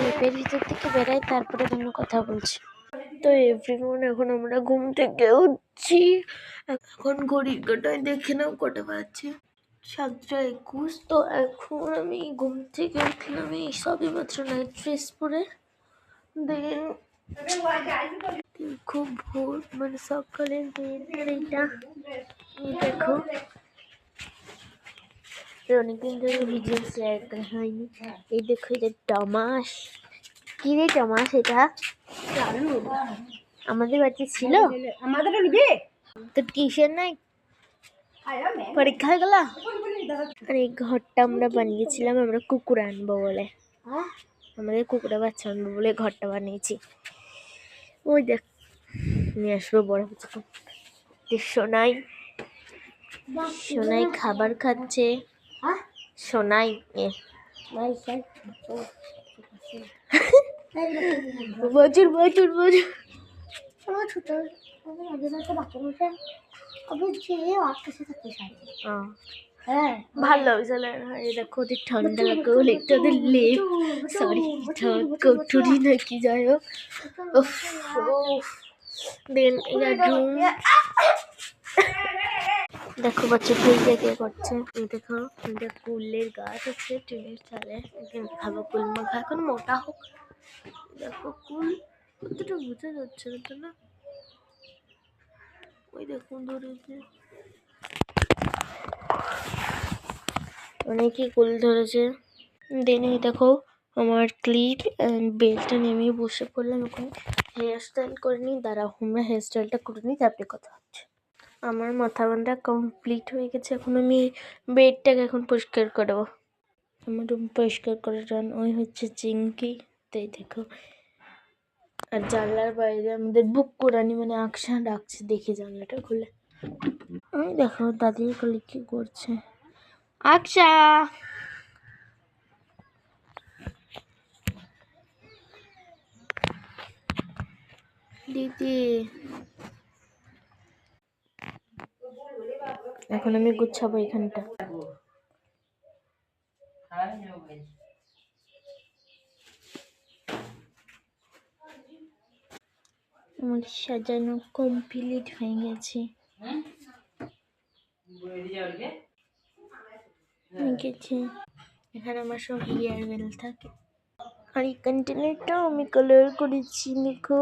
লেপের ভিতর থেকে বেরাই, তারপরে কোনো কথা বলছি। তো এভরিওয়ান, এখন আমরা ঘুম থেকে উঠছি। এখন ঘড়ির কাঁটায় দেখে নাও কটা বাজছে, 7:21। তো এখন আমি ঘুম থেকে উঠলাম এই সবে মাত্র নাইট ড্রেস পরে। দেন খুব ভোর, মানে সকালের এটা দেখো, অনেকদিন ধরে ভিডিও শেয়ার করা হয়নি। এই দেখো, এটা টমাস। কি রে টমাস? এটা আমাদের বাড়িতে ছিল। তো টিউশন নাই, পরীক্ষা হয়ে গেল। আর এই ঘরটা আমরা বানিয়েছিলাম, আমরা কুকুর আনবো বলে, আমাদের কুকুরের বাচ্চা আনবো বলে ঘরটা বানিয়েছি। ওই দেখ, নিয়ে আসবো বড় হচ্ছে। সোনাই সোনাই খাবার খাচ্ছে। সোনাই বজুর বজুর বজুর ভালো দেখো, ওদের ঠান্ডা লাগে বলে একটু ওদের লেপ, সরি কটুরি নাকি, যাই হোক। দেন এটা রুম। দেখো বাচ্চা ফুল দেখে করছে। দেখো, এটা কুলের গাছ আছে টিনের চালে, খাবো কুল মাখা, এখন মোটা হোক। দেখো কুল কতটা বোঝা যাচ্ছে না, ওই দেখুন ধরেছে, অনেকই কুল ধরেছে। দেন এই দেখো, আমার ক্লিপ অ্যান্ড বেল্টটা নেমে বসে পড়লাম। এখন হেয়ার স্টাইল করে নিই, দাঁড়াও আমরা হেয়ার স্টাইলটা করে নিই, তারপরে কথা হচ্ছে। আমার মাথা বাঁধা কমপ্লিট হয়ে গেছে। এখন আমি বেডটাকে এখন পরিষ্কার করবো। আমার রুম পরিষ্কার করে রান ওই হচ্ছে চিংকি, তাই দেখো। আর জানলার বাইরে আমাদের বুক করানি, মানে আকশা ডাকছে, দেখি জানলাটা খুলে। ওই দেখো দাদির কোলে কি করছে, আকশা দিদি। এখন আমি গুছাবো এখানটা। আমার সাজানো কমপ্লিট হয়ে গেছে। এখানে আমার সব হেয়ার বেল থাকে। আর এই কন্টেনারটাও আমি কালার করেছি, দেখো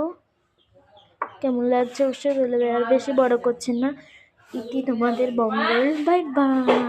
কেমন লাগছে অবশ্যই বলবে। আর বেশি বড় করছেন না। ইতি তোমাদের বঙ্গল, বাই বাই।